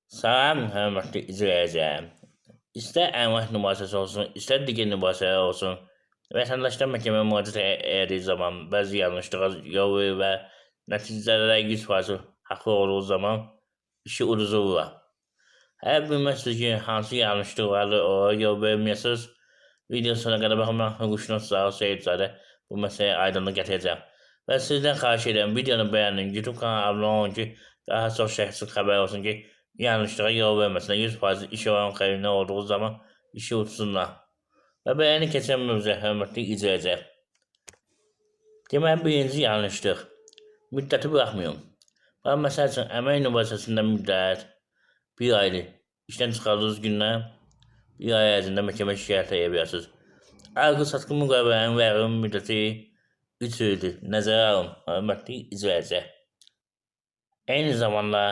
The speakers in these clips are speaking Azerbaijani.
Salam, hörmətli izləyicilər. İstər əmək mübahisəsi olsun, istər digər mübahisələr olsun, vətəndaşlar məhkəməyə müraciət etdiyi zaman bəzi yanlışlığa yol verir və nəticələrə 100% haqlı olduğu zaman işi uduzurlar. Əgər bilməzsiniz ki, hansı yanlışlıqları oraya yol verməyəsiniz, video sonuna qədər baxın, hüquqşünas Seyidzadə bu məsələyə aydınlıq gətirəcəm. Və sizdən xahiş edirəm, videonu bəyənin, YouTube kanalına abunə olun ki, daha çox şəxsi xəbər olsun ki, yanlışlığa yol verməsinlər. 100% iş olan xeyrinə olduğu zaman işi utsunlar. Və bəyəni keçən mövzuya hörmətli izləyicilər. Deməli, birinci yanlışlıq. Müddəti buraxmayın. Və məsəl üçün, əmək mübahisəsində müddət 1 aydır. İşdən çıxardığınız gündən 1 ay ərzində məhkəmə şikayət edə bilərsiniz. Alqı-satqı müqavilənin vərin müddəti 3 ildir. Nəzərə alın, hörmətli izləyicilər. Eyni zamanda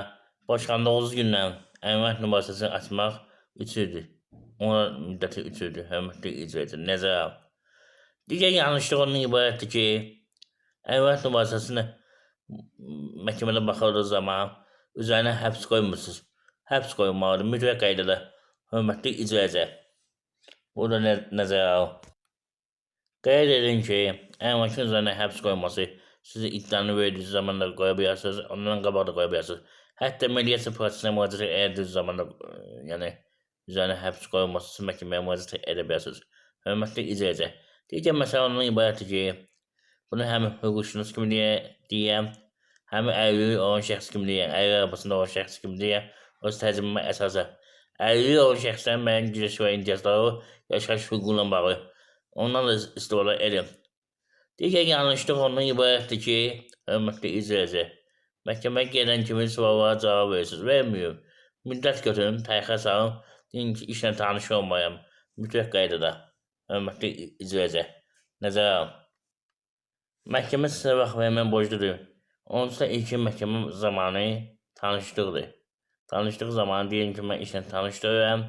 boşandığınız gündən əmək mübahisəsini açmaq 3 ildir. Onun müddəti 3 ildir, hörmətli izləyicilər. Nəzərə alın. Digər yanlışlıq ondan ibarətdir ki, əmək mübahisəsini məhkəmədə baxıldığı zaman üzərinə həbs qoymursunuz. Həbs qoyulmalıdır, mütləq qaydada. Hörmətli izləyicilər. Burada nəzərə alın. Qeyd edin ki, əməkin üzərinə həbs qoyması sizi iddianı verdiyi zaman da qoya bilərsiniz, ondan qabaq da qoya bilərsiniz. Hətta mediasiya prosesinə müraciət etdiyi zaman da yəni üzərinə həbs qoyulması üçün məhkəməyə müraciət edə bilərsiniz. Hörmətli izləyicilər. Digər məsələ ondan ibarətdir ki, bunu həm hüquqşünas kimi deyəm, həm əlilliyi olan şəxs kimi deyəm, əlil arabasında olan şəxs kimi deyəm, öz təcrübəmə əsasən. Əlilliyi olan şəxslərin müəyyən gücəş və ehtiyacları yaşayış hüququyla bağlı. Ondan da istifadə edin. Digər yanlışlıq ondan ibarətdir ki, hörmətli izləyicilər, məhkəməyə gedən kimi suallara cavab verirsiniz, vermiyor. Müddət götürün, tərixə salın, deyin ki, işlə tanış olmayam, mütləq qaydada. Hörmətli izləyicilər, nəzərə alın. Məhkəmə sizə vaxt vermək borcludur. Onsuz da ilkin məhkəmə zamanı tanışlıqdır. Tanışlıq zamanı deyin ki, mən işlə tanış deyirəm,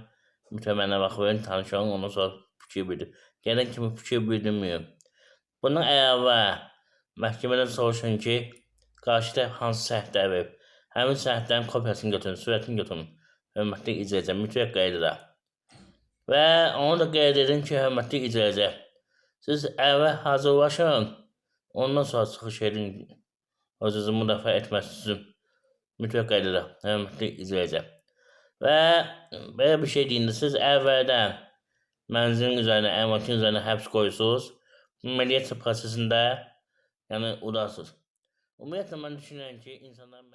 mütləq mənə vaxt verin, tanış olun, ondan sonra fikir bildirin. Gələn kimi fikir bildirməyin. Bundan əlavə məhkəmədən soruşun ki, qarşı tərəf hansı səhvlər verib. Həmin səhvlərin kopyasını götürün, sürətini götürün. Hörmətli izləyicilər, mütləq qaydada. Və onu da qeyd edin ki, hörmətli izləyicilər, siz əvvəl hazırlaşın, ondan sonra çıxış edin, özünüzü müdafiə etməsi üçün. Mütləq qaydada, hörmətli izləyicilər. Və belə bir şey deyində, siz əvvəldən mənzilin üzərinə, əmlakın üzərinə həbs qoyursunuz, mediasiya prosesində yəni udarsınız. Ümumiyyətlə, mən düşünürəm ki, insanların